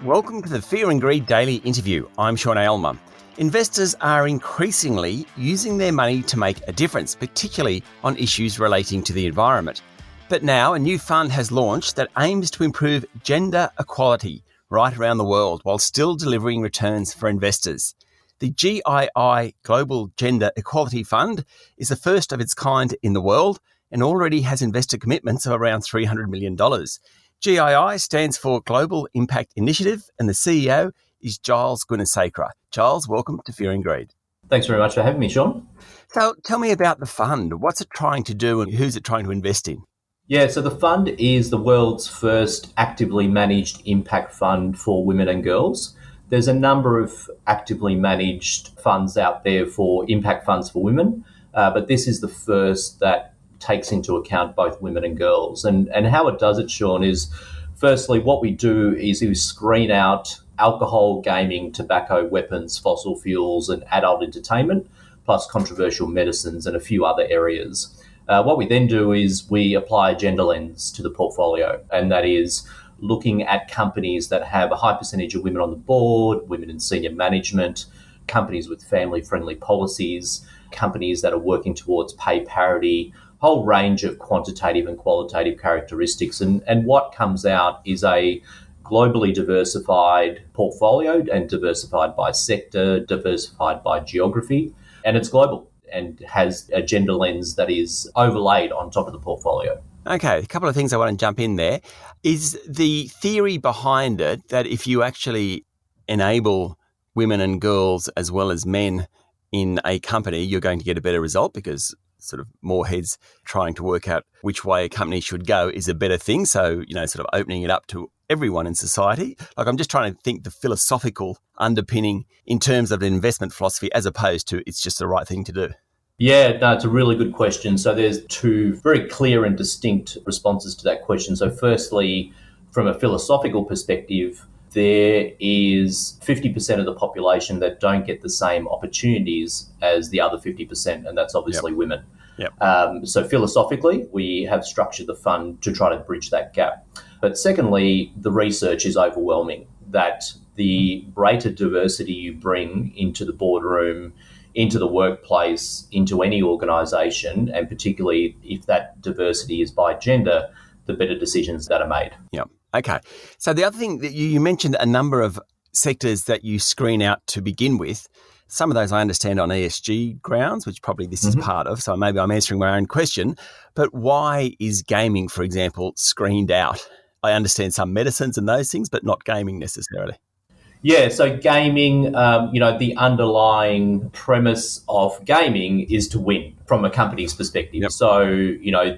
Welcome to the Fear and Greed Daily Interview. I'm Sean Aylmer. Investors are increasingly using their money to make a difference, particularly on issues relating to the environment. But now a new fund has launched that aims to improve gender equality right around the world while still delivering returns for investors. The GII Global Gender Equality Fund is the first of its kind in the world and already has investor commitments of around $300 million. GII stands for Global Impact Initiative, and the CEO is Giles Gunesekera. Giles, welcome to Fear and Greed. Thanks very much for having me, Sean. So tell me about the fund. What's it trying to do and who's it trying to invest in? Yeah, so the fund is the world's first actively managed impact fund for women and girls. There's a number of actively managed funds out there for impact funds for women, but this is the first that takes into account both women and girls. And how it does it, Sean, is firstly what we do is we screen out alcohol, gaming, tobacco, weapons, fossil fuels and adult entertainment, plus controversial medicines and a few other areas. What we then do is we apply a gender lens to the portfolio, and that is looking at companies that have a high percentage of women on the board, women in senior management, companies with family-friendly policies, companies that are working towards pay parity, whole range of quantitative and qualitative characteristics. And what comes out is a globally diversified portfolio and diversified by sector, diversified by geography, and it's global and has a gender lens that is overlaid on top of the portfolio. Okay, a couple of things I want to jump in there. Is the theory behind it that if you actually enable women and girls as well as men in a company, you're going to get a better result because sort of more heads trying to work out which way a company should go is a better thing. So, sort of opening it up to everyone in society. Like, I'm just trying to think the philosophical underpinning in terms of the investment philosophy as opposed to it's just the right thing to do. Yeah, no, it's a really good question. So there's two very clear and distinct responses to that question. So firstly, from a philosophical perspective, there is 50% of the population that don't get the same opportunities as the other 50%, and that's obviously women. Yep. So philosophically, we have structured the fund to try to bridge that gap. But secondly, the research is overwhelming that the greater diversity you bring into the boardroom, into the workplace, into any organisation, and particularly if that diversity is by gender, the better decisions that are made. Yeah. Okay. So the other thing that you mentioned a number of sectors that you screen out to begin with. Some of those I understand on ESG grounds, which probably this is part of. So maybe I'm answering my own question. But why is gaming, for example, screened out? I understand some medicines and those things, but not gaming necessarily. Yeah, so gaming, the underlying premise of gaming is to win from a company's perspective. Yep. So,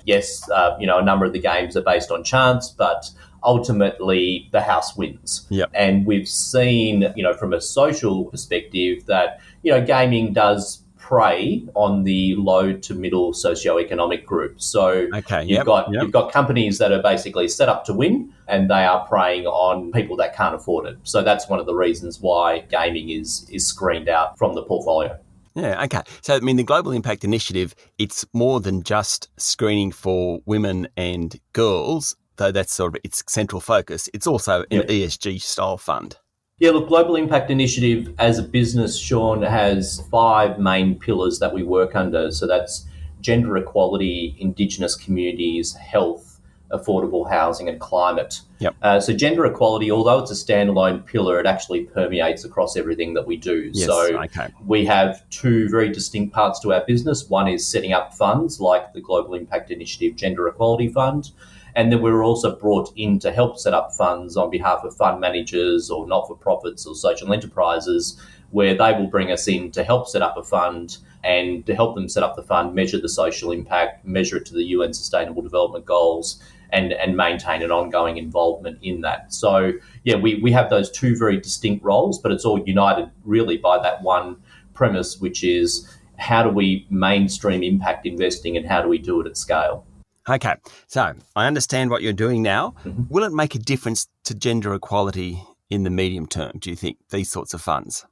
yes, a number of the games are based on chance, but ultimately the house wins. Yep. And we've seen, from a social perspective that, gaming does prey on the low to middle socioeconomic group. So you've got companies that are basically set up to win, and they are preying on people that can't afford it. So that's one of the reasons why gaming is screened out from the portfolio. Yeah, okay. So, the Global Impact Initiative, it's more than just screening for women and girls, though that's sort of its central focus. It's also an ESG style fund. Yeah, look, Global Impact Initiative as a business, Sean, has 5 main pillars that we work under. So that's gender equality, Indigenous communities, health, affordable housing and climate. Yep. So gender equality, although it's a standalone pillar, it actually permeates across everything that we do. Yes, so okay. We have 2 very distinct parts to our business. One is setting up funds like the Global Impact Initiative Gender Equality Fund. And then we were also brought in to help set up funds on behalf of fund managers or not-for-profits or social enterprises, where they will bring us in to help set up a fund and to help them set up the fund, measure the social impact, measure it to the UN Sustainable Development Goals, and maintain an ongoing involvement in that. So, we have those 2 very distinct roles, but it's all united really by that one premise, which is how do we mainstream impact investing and how do we do it at scale? Okay, so I understand what you're doing now. Mm-hmm. Will it make a difference to gender equality in the medium term, do you think, these sorts of funds?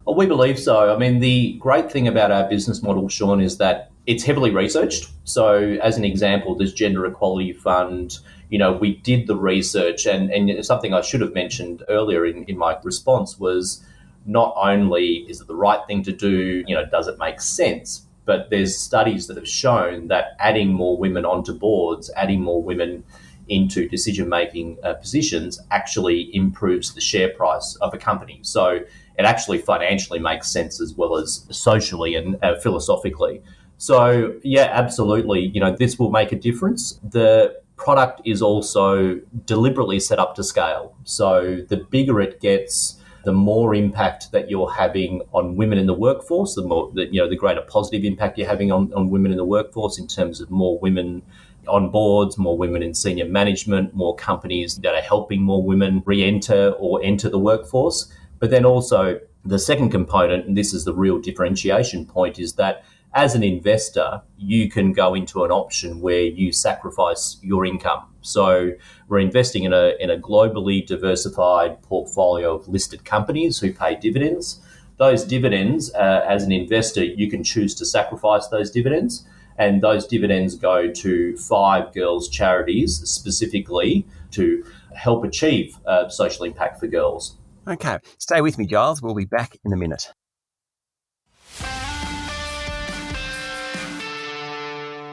Well, we believe so. I mean, the great thing about our business model, Sean, is that it's heavily researched. So, as an example, this Gender Equality Fund, we did the research, and something I should have mentioned earlier in my response was not only is it the right thing to do, does it make sense, but there's studies that have shown that adding more women onto boards, adding more women into decision-making positions actually improves the share price of a company. So it actually financially makes sense as well as socially and philosophically. So, yeah, absolutely. This will make a difference. The product is also deliberately set up to scale. So the bigger it gets, the more impact that you're having on women in the workforce, the greater positive impact you're having on women in the workforce in terms of more women on boards, more women in senior management, more companies that are helping more women re-enter or enter the workforce. But then also the second component, and this is the real differentiation point, is that as an investor, you can go into an option where you sacrifice your income. So we're investing in a globally diversified portfolio of listed companies who pay dividends. Those dividends, as an investor, you can choose to sacrifice those dividends. And those dividends go to 5 girls' charities specifically to help achieve social impact for girls. Okay, stay with me, Giles. We'll be back in a minute.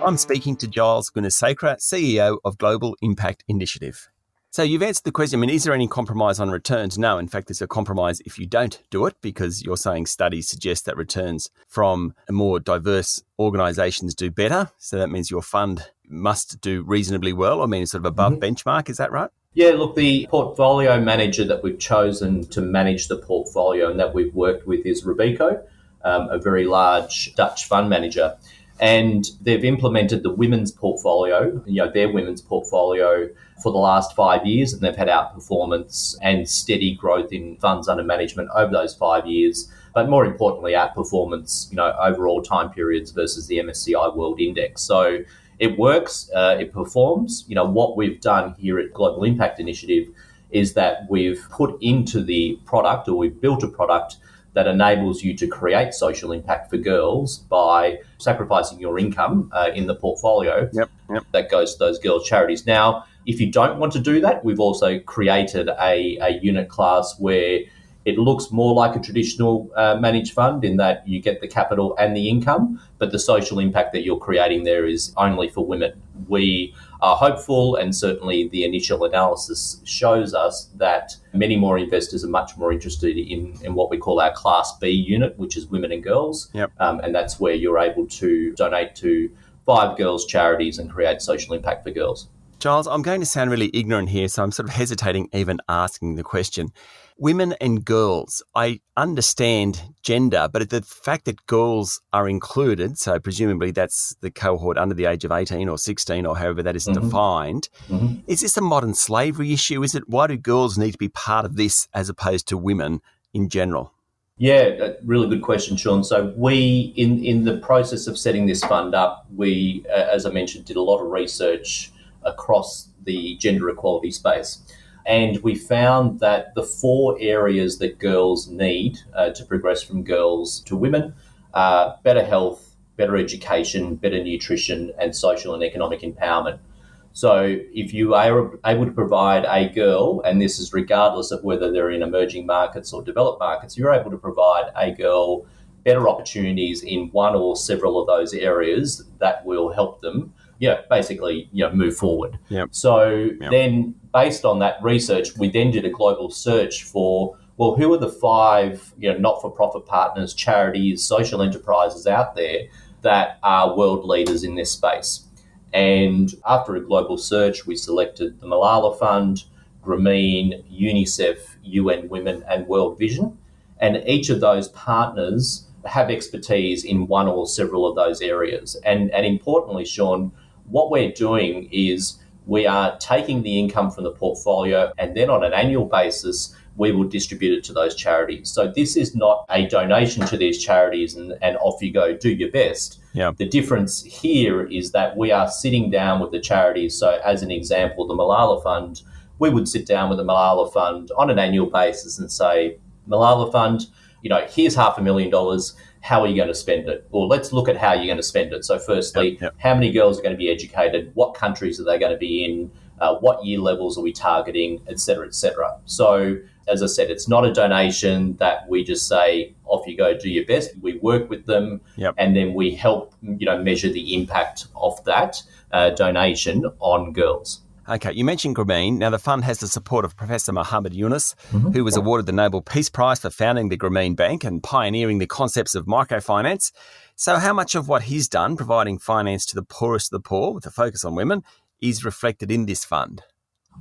I'm speaking to Giles Gunesekera, CEO of Global Impact Initiative. So you've answered the question, is there any compromise on returns? No, in fact, there's a compromise if you don't do it, because you're saying studies suggest that returns from more diverse organisations do better. So that means your fund must do reasonably well, sort of above benchmark. Is that right? Yeah, look, the portfolio manager that we've chosen to manage the portfolio and that we've worked with is Robeco, a very large Dutch fund manager. And they've implemented the women's portfolio, their women's portfolio for the last 5 years, and they've had outperformance and steady growth in funds under management over those 5 years. But more importantly, outperformance, over all time periods versus the MSCI World Index. So it works, it performs. What we've done here at Global Impact Initiative is that we've put into the product, or we've built a product that enables you to create social impact for girls by sacrificing your income in the portfolio. Yep. That goes to those girls' charities. Now, if you don't want to do that, we've also created a unit class where it looks more like a traditional managed fund in that you get the capital and the income, but the social impact that you're creating there is only for women. We are hopeful, and certainly the initial analysis shows us that many more investors are much more interested in what we call our Class B unit, which is women and girls. Yep. And that's where you're able to donate to 5 girls' charities and create social impact for girls. Giles, I'm going to sound really ignorant here, so I'm sort of hesitating even asking the question. Women and girls, I understand gender, but the fact that girls are included, so presumably that's the cohort under the age of 18 or 16 or however that is defined, is this a modern slavery issue? Why do girls need to be part of this as opposed to women in general? Yeah, really good question, Sean. So we, in the process of setting this fund up, we, as I mentioned, did a lot of research across the gender equality space. And we found that the 4 areas that girls need to progress from girls to women are better health, better education, better nutrition, and social and economic empowerment. So if you are able to provide a girl, and this is regardless of whether they're in emerging markets or developed markets, you're able to provide a girl better opportunities in one or several of those areas that will help them basically move forward. Yep. So then based on that research, we then did a global search for, who are the 5 not-for-profit partners, charities, social enterprises out there that are world leaders in this space. And after a global search, we selected the Malala Fund, Grameen, UNICEF, UN Women, and World Vision. And each of those partners have expertise in one or several of those areas. And importantly, Sean, what we're doing is we are taking the income from the portfolio, and then on an annual basis, we will distribute it to those charities. So this is not a donation to these charities and off you go, do your best. Yeah. The difference here is that we are sitting down with the charities. So as an example, the Malala Fund, we would sit down with the Malala Fund on an annual basis and say, Malala Fund, here's $500,000. How are you going to spend it? Or let's look at how you're going to spend it. So firstly, how many girls are going to be educated? What countries are they going to be in? What year levels are we targeting, et cetera, et cetera. So as I said, it's not a donation that we just say, off you go, do your best. We work with them and then we help, measure the impact of that donation on girls. Okay, you mentioned Grameen. Now, the fund has the support of Professor Muhammad Yunus, who was awarded the Nobel Peace Prize for founding the Grameen Bank and pioneering the concepts of microfinance. So how much of what he's done, providing finance to the poorest of the poor with a focus on women, is reflected in this fund?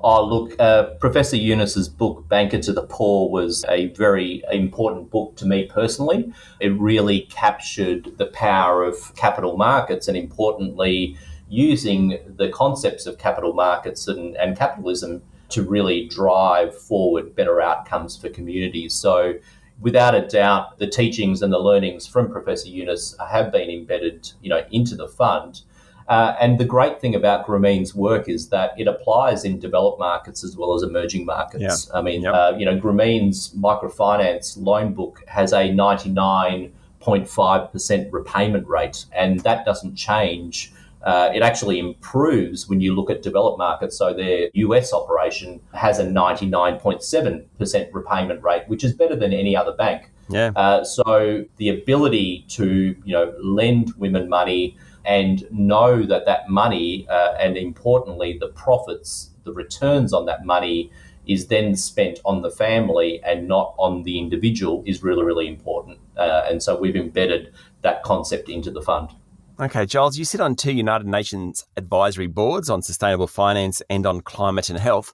Oh, look, Professor Yunus's book, Banker to the Poor, was a very important book to me personally. It really captured the power of capital markets and, importantly, using the concepts of capital markets and capitalism to really drive forward better outcomes for communities. So without a doubt, the teachings and the learnings from Professor Yunus have been embedded, into the fund. And the great thing about Grameen's work is that it applies in developed markets as well as emerging markets. I mean, Grameen's microfinance loan book has a 99.5% repayment rate, and that doesn't change. It actually improves when you look at developed markets. So their US operation has a 99.7% repayment rate, which is better than any other bank. So the ability to, lend women money and know that money, and importantly, the profits, the returns on that money is then spent on the family and not on the individual is really, really important. And so we've embedded that concept into the fund. Okay, Giles, you sit on 2 United Nations advisory boards on sustainable finance and on climate and health.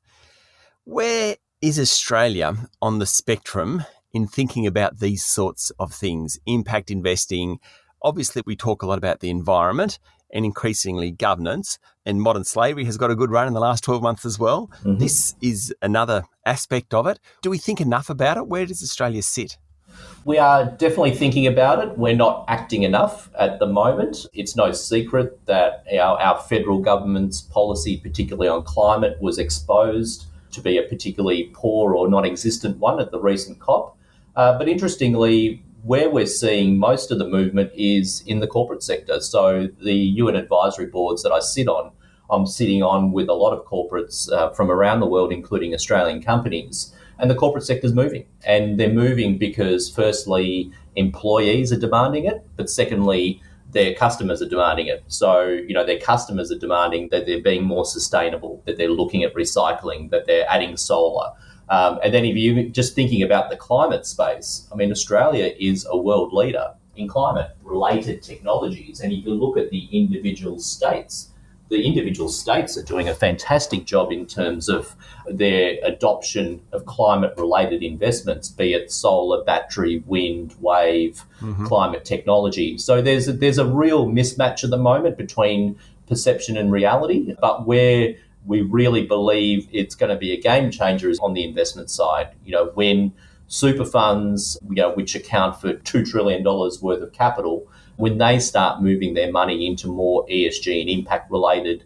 Where is Australia on the spectrum in thinking about these sorts of things, impact investing? Obviously, we talk a lot about the environment and increasingly governance, and modern slavery has got a good run in the last 12 months as well. This is another aspect of it. Do we think enough about it? Where does Australia sit? We are definitely thinking about it. We're not acting enough at the moment. It's no secret that our federal government's policy, particularly on climate, was exposed to be a particularly poor or non-existent one at the recent COP. But interestingly, where we're seeing most of the movement is in the corporate sector. So the UN advisory boards that I sit on, I'm sitting on with a lot of corporates from around the world, including Australian companies. And the corporate sector is moving. And they're moving because, firstly, employees are demanding it, but secondly, their customers are demanding it. So, their customers are demanding that they're being more sustainable, that they're looking at recycling, that they're adding solar. And then if you just thinking about the climate space, I mean, Australia is a world leader in climate-related technologies. And if you look at the individual states are doing a fantastic job in terms of their adoption of climate-related investments, be it solar, battery, wind, wave, climate technology. So there's a real mismatch at the moment between perception and reality, but where we really believe it's going to be a game changer is on the investment side. When super funds, which account for $2 trillion worth of capital, when they start moving their money into more ESG and impact-related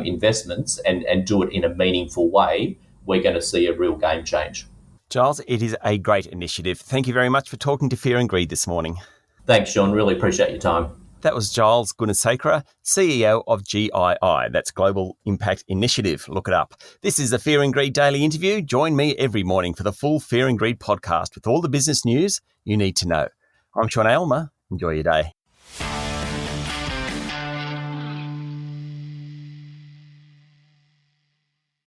investments and do it in a meaningful way, we're going to see a real game change. Giles, it is a great initiative. Thank you very much for talking to Fear and Greed this morning. Thanks, Sean. Really appreciate your time. That was Giles Gunesekera, CEO of GII. That's Global Impact Initiative. Look it up. This is the Fear and Greed Daily Interview. Join me every morning for the full Fear and Greed podcast with all the business news you need to know. I'm Sean Aylmer. Enjoy your day.